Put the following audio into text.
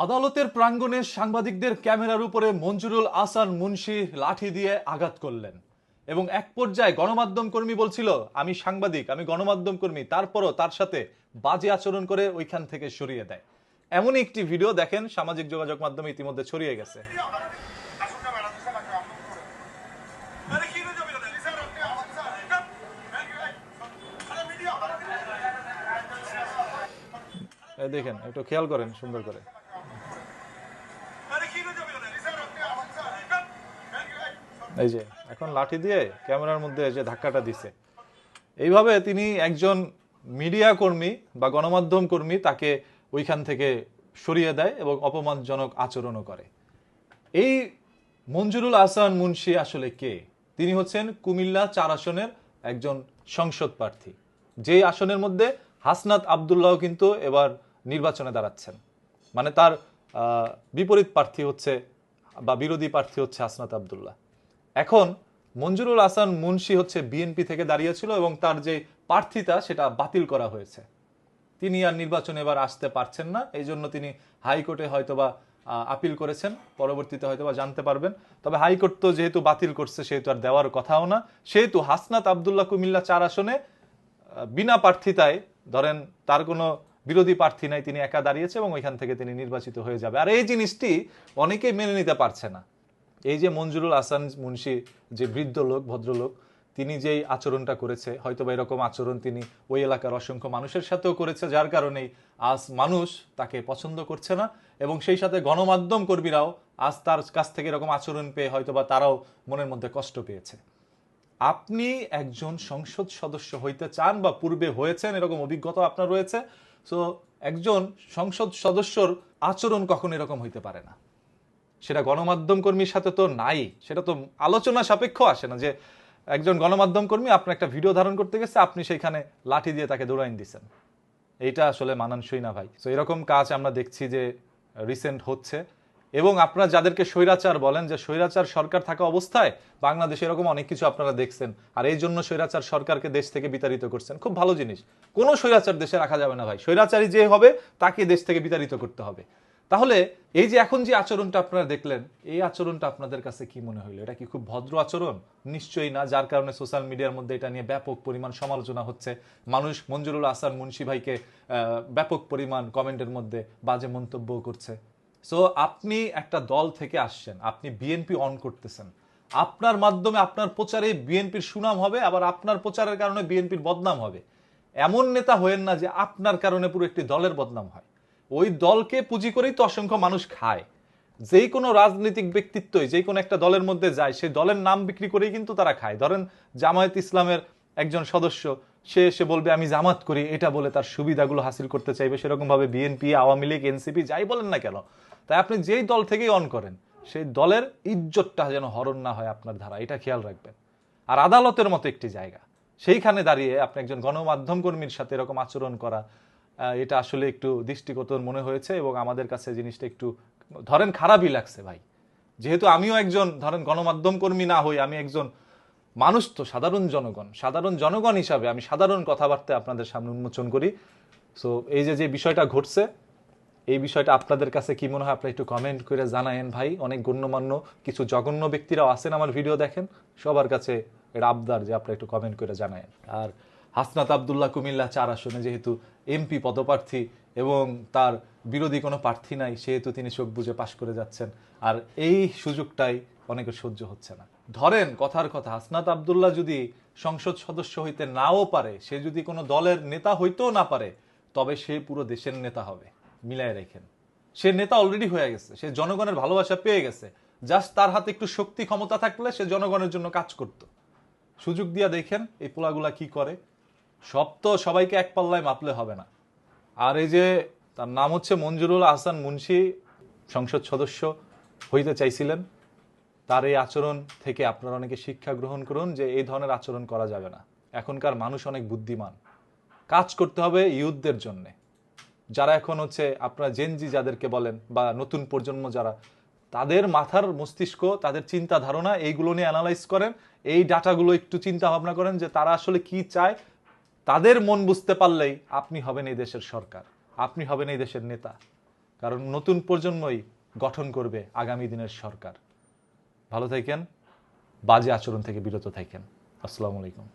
আদালতের প্রাঙ্গণে সাংবাদিকদের ক্যামেরার উপরে মঞ্জুরুল আহসান মুন্সি লাঠি দিয়ে আঘাত করলেন এবং এক পর্যায়ে গণমাধ্যম কর্মী বলছিল আমি সাংবাদিক, আমি গণমাধ্যম কর্মী, তারপরও তার সাথে বাজে আচরণ করে ওইখান থেকে সরিয়ে দেয়। এমনই একটি ভিডিও দেখেন, সামাজিক যোগাযোগ মাধ্যমে ইতিমধ্যে ছড়িয়ে গেছে। দেখেন, একটু খেয়াল করেন সুন্দর করে। এই যে এখন লাঠি দিয়ে ক্যামেরার মধ্যে যে ধাক্কাটা দিছে, এইভাবে তিনি একজন মিডিয়া কর্মী বা গণমাধ্যম কর্মী, তাকে ওইখান থেকে সরিয়ে দেয় এবং অপমানজনক আচরণও করে। এই মঞ্জুরুল আহসান মুন্সি আসলে কে? তিনি হচ্ছেন কুমিল্লা ৪ আসনের একজন সংসদ প্রার্থী, যে আসনের মধ্যে হাসনাত আব্দুল্লাহ কিন্তু এবার নির্বাচনে দাঁড়াচ্ছেন। মানে তার বিপরীত প্রার্থী হচ্ছে বা বিরোধী প্রার্থী হচ্ছে হাসনাত আব্দুল্লাহ। এখন মঞ্জুরুল আহসান মুন্সি হচ্ছে বিএনপি থেকে দাঁড়িয়েছিল এবং তার যে প্রার্থিতা সেটা বাতিল করা হয়েছে। তিনি আর নির্বাচনে এবার আসতে পারছেন না, এই জন্য তিনি হাইকোর্টে হয়তোবা আপিল করেছেন, পরবর্তীতে হয়তোবা জানতে পারবেন। তবে হাইকোর্ট তো যেহেতু বাতিল করছে সেহেতু আর দেওয়ার কথাও না, সেহেতু হাসনাত আব্দুল্লাহ কুমিল্লা ৪ আসনে বিনা প্রার্থিতায়, ধরেন তার কোনো বিরোধী প্রার্থী নাই, তিনি একা দাঁড়িয়েছে এবং ওইখান থেকে তিনি নির্বাচিত হয়ে যাবে। আর এই জিনিসটি অনেকেই মেনে নিতে পারছে না। এই যে মঞ্জুরুল আহসান মুন্সি, যে বৃদ্ধ লোক, ভদ্রলোক, তিনি যেই আচরণটা করেছে, হয়তোবা এরকম আচরণ তিনি ওই এলাকার অসংখ্য মানুষের সাথেও করেছে, যার কারণেই আজ মানুষ তাকে পছন্দ করছে না এবং সেই সাথে গণমাধ্যম কর্মীরাও আজ তার কাছ থেকে এরকম আচরণ পেয়ে হয়তোবা তারাও মনের মধ্যে কষ্ট পেয়েছে। আপনি একজন সংসদ সদস্য হইতে চান বা পূর্বে হয়েছেন, এরকম অভিজ্ঞতা আপনার রয়েছে, সো একজন সংসদ সদস্যর আচরণ কখনো এরকম হইতে পারে না। সেটা গণমাধ্যম কর্মীর সাথে তো নাই, সেটা তো আলোচনা সাপেক্ষ আসে না যে একজন গণমাধ্যম কর্মী আপনার একটা ভিডিও ধারণ করতে গেছে, আপনি সেইখানে লাঠি দিয়ে তাকে দৌড়াইন দিচ্ছেন। এইটা আসলে মানানসই না ভাই। তো এরকম কাজ আমরা দেখছি যে রিসেন্ট হচ্ছে। এবং আপনারা যাদেরকে স্বৈরাচার বলেন, যে স্বৈরাচার সরকার থাকা অবস্থায় বাংলাদেশে এরকম অনেক কিছু আপনারা দেখছেন, আর এই জন্য স্বৈরাচার সরকারকে দেশ থেকে বিতাড়িত করছেন। খুব ভালো জিনিস, কোনো স্বৈরাচার দেশে রাখা যাবে না ভাই। স্বৈরাচারী যে হবে তাকে দেশ থেকে বিতাড়িত করতে হবে। তাহলে এই যে এখন যে আচরণটা আপনারা দেখলেন, এই আচরণটা আপনাদের কাছে কি মনে হইলো? এটা কি খুব ভদ্র আচরণ? নিশ্চয়ই না, যার কারণে সোশ্যাল মিডিয়ার মধ্যে এটা নিয়ে ব্যাপক পরিমাণ সমালোচনা হচ্ছে। মানুষ মঞ্জুরুল আহসান মুন্সি ভাইকে ব্যাপক পরিমাণ কমেন্টের মধ্যে বাজে মন্তব্য করছে। সো আপনি একটা দল থেকে আসছেন, আপনি বিএনপি অন করতেছেন, আপনার মাধ্যমে আপনার প্রচারে বিএনপির সুনাম হবে, আবার আপনার প্রচারের কারণে বিএনপির বদনাম হবে। এমন নেতা হয়েন না যে আপনার কারণে পুরো একটি দলের বদনাম হয়। ওই দলকে পুঁজি করেই তো অসংখ্য মানুষ খায়। যেই কোনো রাজনৈতিক ব্যক্তিত্বই যেই কোনো একটা দলের মধ্যে যায়, সেই দলের নাম বিক্রি করেই কিন্তু তারা খায়। ধরেন জামায়াত ইসলামের একজন সদস্য, সে বলবে আমি জামাত করি, এটা বলে তার সুবিধাগুলো হাসিল করতে চাইবে। সেরকম ভাবে বিএনপি, আওয়ামী লীগ, এনসিপি যাই বলেন না কেন, তাই আপনি যেই দল থেকেই অন করেন, সেই দলের ইজ্জতটা যেন হরণ না হয় আপনার দ্বারা, এটা খেয়াল রাখবেন। আর আদালতের মতো একটি জায়গা, সেইখানে দাঁড়িয়ে আপনি একজন গণমাধ্যম কর্মীর সাথে এরকম আচরণ করা, এটা আসলে একটু দৃষ্টিকটু মনে হয়েছে এবং আমাদের কাছে জিনিসটা একটু ধরেন খারাপই লাগছে ভাই। যেহেতু আমিও একজন ধরেন গণমাধ্যম কর্মী না হই, আমি একজন মানুষ, তো সাধারণ জনগণ হিসাবে আমি সাধারণ কথাবার্তা আপনাদের সামনে উন্মোচন করি। সো এই যে বিষয়টা ঘটছে, এই বিষয়টা আপনাদের কাছে কি মনে হয় আপনারা একটু কমেন্ট করে জানায়েন ভাই। অনেক গণ্যমান্য কিছু জঘন্য ব্যক্তিরাও আছেন আমার ভিডিও দেখেন, সবার কাছে এটা আবদার যে আপনারা একটু কমেন্ট করে জানায়েন। আর হাসনাত আব্দুল্লাহ কুমিল্লা ৪ আসনে যেহেতু এমপি পদপ্রার্থী এবং তার বিরোধী কোনো প্রার্থী নাই, সেহেতু তিনি চোখ বুজে পাশ করে যাচ্ছেন। আর এই সুযোগটাই অনেকের সহ্য হচ্ছে না। ধরেন কথার কথা, হাসনাত আব্দুল্লাহ যদি সংসদ সদস্য হইতে নাও পারে, সে যদি কোনো দলের নেতা হইতেও না পারে, তবে সে পুরো দেশের নেতা হবে, মিলায় রেখেন। সে নেতা অলরেডি হয়ে গেছে, সে জনগণের ভালোবাসা পেয়ে গেছে। জাস্ট তার হাতে একটু শক্তি ক্ষমতা থাকলে সে জনগণের জন্য কাজ করত। সুযোগ দিয়া দেখেন এই পোলাগুলা কি করে। সব তো সবাইকে এক পাল্লায় মাপলে হবে না। আর এই যে তার নাম হচ্ছে মঞ্জুরুল আহসান মুন্সি, সংসদ সদস্য হইতে চাইছিলেন, তার এই আচরণ থেকে আপনারা অনেকে শিক্ষা গ্রহণ করুন যে এই ধরনের আচরণ করা যাবে না। এখনকার মানুষ অনেক বুদ্ধিমান, কাজ করতে হবে ইউথদের জন্যে। যারা এখন হচ্ছে আপনারা জেনজি যাদেরকে বলেন বা নতুন প্রজন্ম যারা, তাদের মাথার মস্তিষ্ক, তাদের চিন্তা ধারণা, এইগুলো নিয়ে অ্যানালাইজ করেন, এই ডাটাগুলো একটু চিন্তা ভাবনা করেন যে তারা আসলে কি চায়। তাদের মন বুঝতে পারলেই আপনি হবেন এই দেশের সরকার, আপনি হবেন এই দেশের নেতা। কারণ নতুন প্রজন্মই গঠন করবে আগামী দিনের সরকার। ভালো থাকেন, বাজে আচরণ থেকে বিরত থাকেন। আসসালামু আলাইকুম।